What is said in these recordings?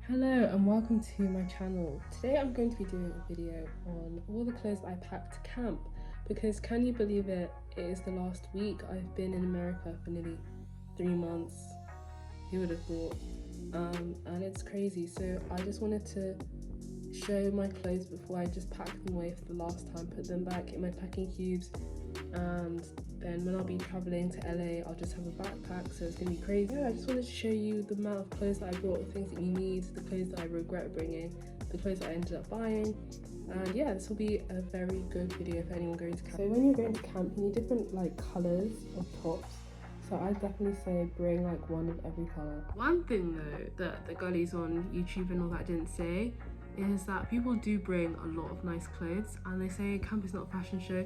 Hello and welcome to my channel. Today I'm going to be doing a video on all the clothes I packed to camp because can you believe it, it is the last week. I've been in America for nearly 3 months. Who would have thought? And it's crazy. So I just wanted to show my clothes before I just pack them away for the last time, put them back in my packing cubes, and then when I'll be traveling to LA I'll just have a backpack, so it's gonna be crazy. Yeah, I just wanted to show you the amount of clothes that I brought, the things that you need, the clothes that I regret bringing, the clothes that I ended up buying. And yeah, this will be a very good video for anyone going to camp. So when you're going to camp you need different colours of tops, so I definitely say bring one of every colour. One thing though that the girlies on YouTube and all that didn't say is that people do bring a lot of nice clothes, and they say camp is not a fashion show.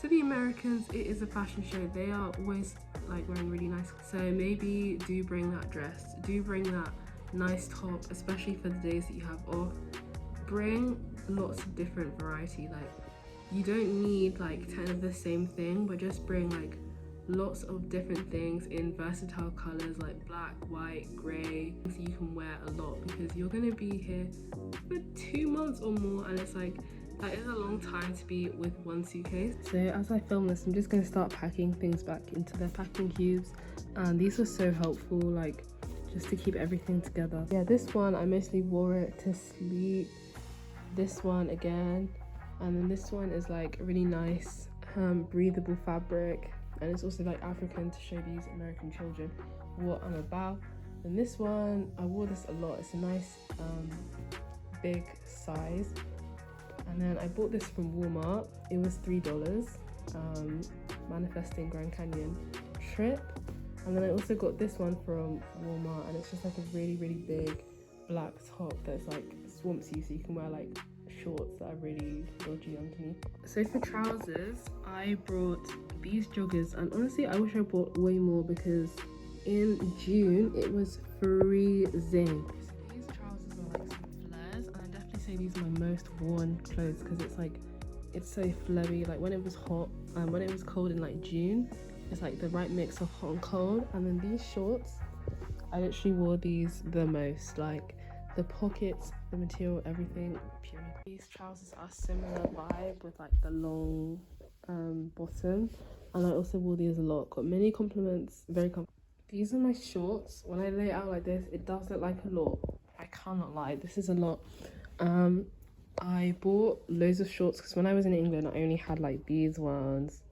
To the Americans, it is a fashion show. They are always wearing really nice. So maybe do bring that dress, do bring that nice top, especially for the days that you have off. Bring lots of different variety. You don't need 10 of the same thing, but just bring lots of different things in versatile colors like black, white, gray, so you can wear a lot because you're gonna be here for 2 months or more, and it's that is a long time to be with one suitcase. So as I film this, I'm just going to start packing things back into their packing cubes, and these were so helpful, just to keep everything together. Yeah, this one I mostly wore it to sleep. This one again, and then this one is really nice breathable fabric, and it's also African to show these American children what I'm about. And this one, I wore this a lot. It's a nice big size. And then I bought this from Walmart. It was $3, manifesting Grand Canyon trip. And then I also got this one from Walmart, and it's just a really big black top that's swamps you, so you can wear shorts that are really dodgy underneath. So for trousers, I brought these joggers, and honestly I wish I bought way more because in June it was freezing. These trousers are some flares, and I definitely say these are my most worn clothes because it's so flowy. When it was hot, when it was cold in June, it's the right mix of hot and cold. And then these shorts, I literally wore these the most. The pockets, the material, everything pure. These trousers are similar vibe with the long bottom, and I also wore these a lot. Got many compliments, very comfortable. These are my shorts. When I lay it out like this, it does look like a lot. I cannot lie, this is a lot. I bought loads of shorts because when I was in England I only had these ones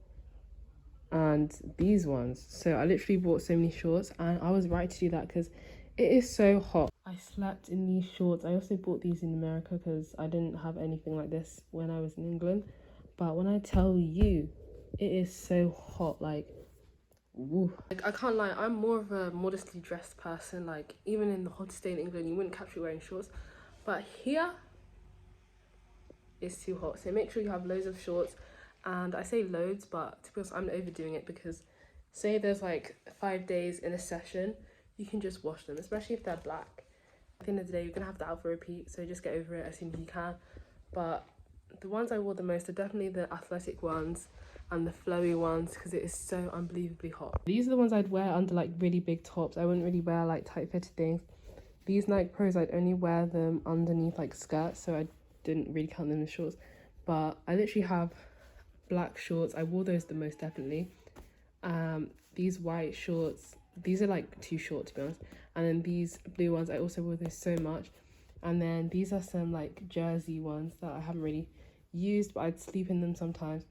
and these ones, so I literally bought so many shorts, and I was right to do that because it is so hot. I slept in these shorts. I also bought these in America because I didn't have anything like this when I was in England, but when I tell you, it is so hot. Woo. I can't lie, I'm more of a modestly dressed person. Even in the hottest day in England you wouldn't catch me wearing shorts, but here it's too hot. So make sure you have loads of shorts. And I say loads, but to be honest I'm overdoing it because say there's 5 days in a session, you can just wash them, especially if they're black. At the end of the day you're gonna have that out for repeat, so just get over it as soon as you can. But the ones I wore the most are definitely the athletic ones and the flowy ones because it is so unbelievably hot. These are the ones I'd wear under really big tops. I wouldn't really wear tight fitted things. These Nike Pros, I'd only wear them underneath skirts, so I didn't really count them as shorts. But I literally have black shorts. I wore those the most, definitely. These white shorts, these are too short to be honest. And then these blue ones, I also wore those so much. And then these are some jersey ones that I haven't really used, but I'd sleep in them sometimes.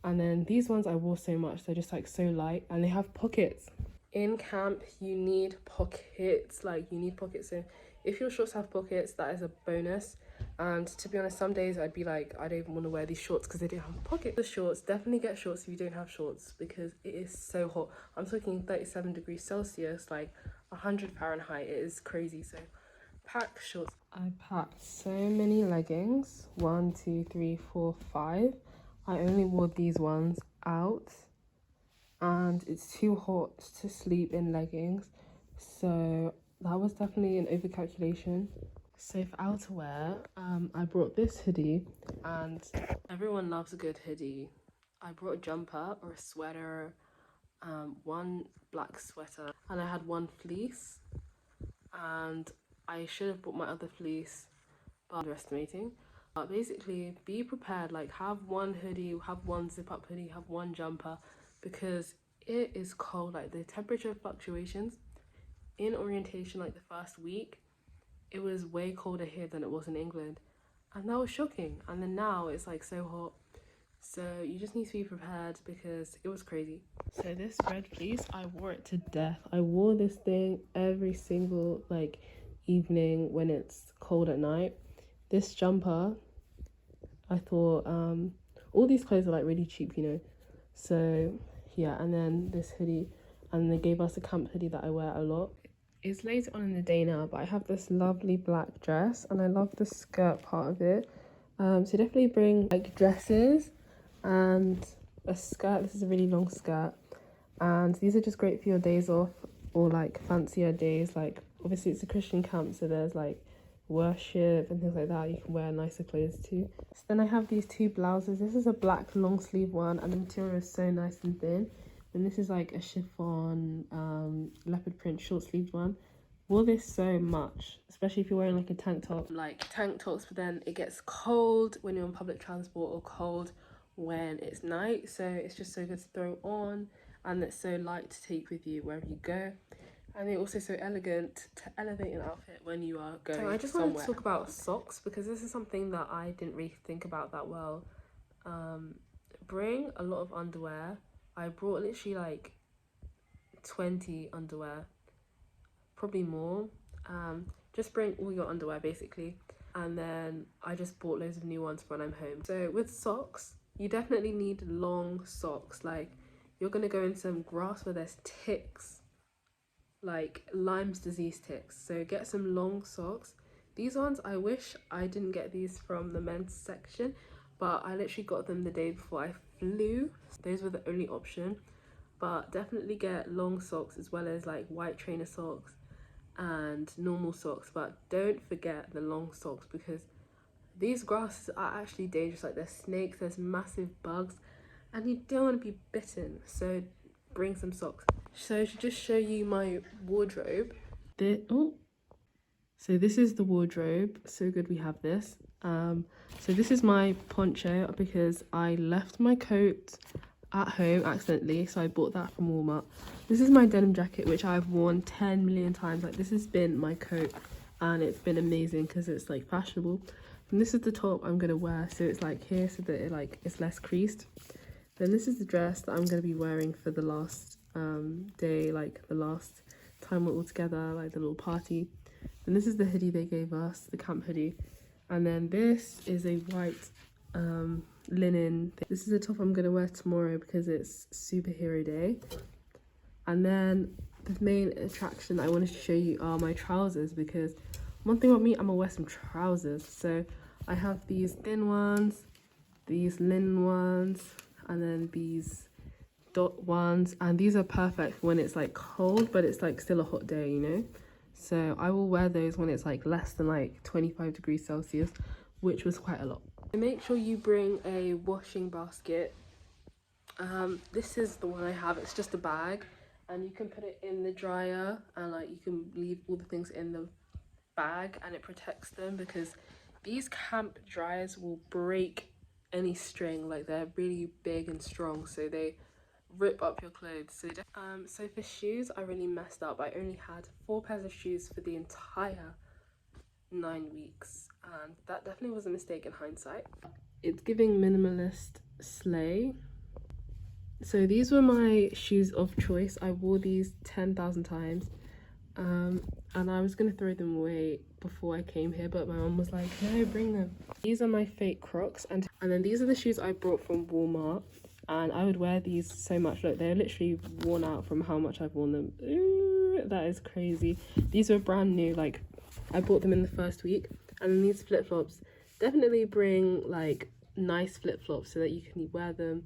And then these ones I wore so much, they're just so light, and they have pockets. In camp you need pockets, you need pockets. So if your shorts have pockets, that is a bonus. And to be honest, some days I'd be I don't even want to wear these shorts because they don't have pockets. The shorts, definitely get shorts if you don't have shorts because it is so hot. I'm talking 37 degrees Celsius, 100 Fahrenheit. It is crazy. So pack shorts. I packed so many leggings, 1 2 3 4 5. I only wore these ones out, and it's too hot to sleep in leggings, so that was definitely an overcalculation. So for outerwear, I brought this hoodie, and everyone loves a good hoodie. I brought a jumper or a sweater, one black sweater, and I had one fleece, and I should have bought my other fleece, but I'm underestimating. But basically, be prepared. Like, have one hoodie, have one zip up hoodie, have one jumper, because it is cold. Like, the temperature fluctuations in orientation, like the first week, it was way colder here than it was in England, and that was shocking. And then now it's like so hot, so you just need to be prepared because it was crazy. So this red fleece, I wore it to death. I wore this thing every single like evening when it's cold at night. This jumper, I thought all these clothes are like really cheap, you know. So yeah, and then this hoodie, and they gave us a camp hoodie that I wear a lot. It's later on in the day now, but I have this lovely black dress and I love the skirt part of it. So definitely bring like dresses and a skirt. This is a really long skirt, and these are just great for your days off or like fancier days. Like obviously it's a Christian camp, so there's like worship and things like that. You can wear nicer clothes too. So then I have these two blouses. This is a black long sleeve one, and the material is so nice and thin. And this is like a chiffon leopard print short sleeved one. Wore this so much, especially if you're wearing like a tank top. Like tank tops, but then it gets cold when you're on public transport or cold when it's night. So it's just so good to throw on, and it's so light to take with you wherever you go. And they're also so elegant to elevate an outfit when you are going somewhere. So I just wanted to talk about socks because this is something that I didn't really think about that well. Bring a lot of underwear. I brought literally like 20 underwear, probably more. Just bring all your underwear basically, and then I just bought loads of new ones when I'm home. So with socks, you definitely need long socks. Like you're gonna go in some grass where there's ticks, like Lyme's disease ticks, so get some long socks. These ones, I wish I didn't get these from the men's section, but I literally got them the day before I flew. Those were the only option, but definitely get long socks as well as like white trainer socks and normal socks. But don't forget the long socks because these grasses are actually dangerous. Like there's snakes, there's massive bugs, and you don't want to be bitten, so bring some socks. So to just show you my wardrobe, so this is the wardrobe. So good we have this. So this is my poncho because I left my coat at home accidentally, so I bought that from Walmart. This is my denim jacket, which I've worn 10 million times. Like this has been my coat and it's been amazing because it's like fashionable. And this is the top I'm gonna wear, so it's like here so that it like it's less creased. Then this is the dress that I'm gonna be wearing for the last day, like the last time we're all together, like the little party. And this is the hoodie they gave us, the camp hoodie. And then this is a white linen thing. This is the top I'm gonna wear tomorrow because it's superhero day. And then the main attraction I wanted to show you are my trousers, because one thing about me, I'm gonna wear some trousers. So I have these thin ones, these linen ones, and then these dot ones, and these are perfect when it's like cold but it's like still a hot day, you know. So I will wear those when it's like less than like 25 degrees Celsius, which was quite a lot. Make sure you bring a washing basket. This is the one I have. It's just a bag and you can put it in the dryer, and like you can leave all the things in the bag and it protects them, because these camp dryers will break any string. Like they're really big and strong, so they rip up your clothes. So for shoes, I really messed up. I only had 4 pairs of shoes for the entire 9 weeks, and that definitely was a mistake in hindsight. It's giving minimalist slay. So these were my shoes of choice. I wore these 10,000 times, and I was gonna throw them away before I came here, but my mom was like, no, bring them. These are my fake Crocs, and then these are the shoes I brought from Walmart, and I would wear these so much. Look, they're literally worn out from how much I've worn them. Ooh, that is crazy. These were brand new, like I bought them in the first week. And then these flip-flops, definitely bring like nice flip-flops so that you can wear them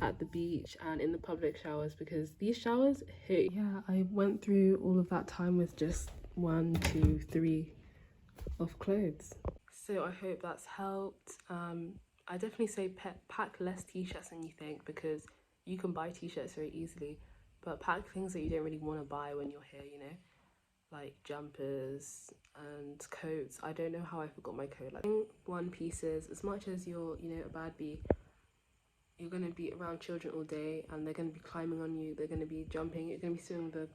at the beach and in the public showers, because these showers hit. Yeah, I went through all of that time with just 1, 2, 3 of clothes. So I hope that's helped. I definitely say pack less t-shirts than you think, because you can buy t-shirts very easily, but pack things that you don't really want to buy when you're here, you know. like jumpers and coats. I don't know how I forgot my coat. Like one pieces, as much as you're, you know, a bad bee, you're going to be around children all day and they're going to be climbing on you, they're going to be jumping, you're going to be swimming with them.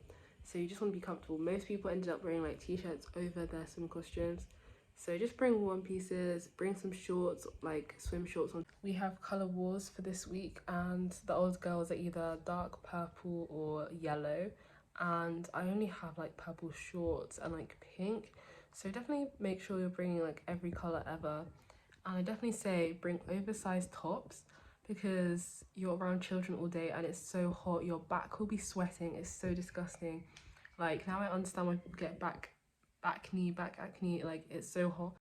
So you just want to be comfortable. Most people ended up wearing like t-shirts over their swim costumes. So just bring one pieces, bring some shorts, like swim shorts on. We have colour wars for this week and the old girls are either dark purple or yellow. And I only have like purple shorts and like pink. So definitely make sure you're bringing like every colour ever. And I definitely say bring oversized tops because you're around children all day and it's so hot. Your back will be sweating. It's so disgusting. Like now I understand why people get back acne, like it's so hot.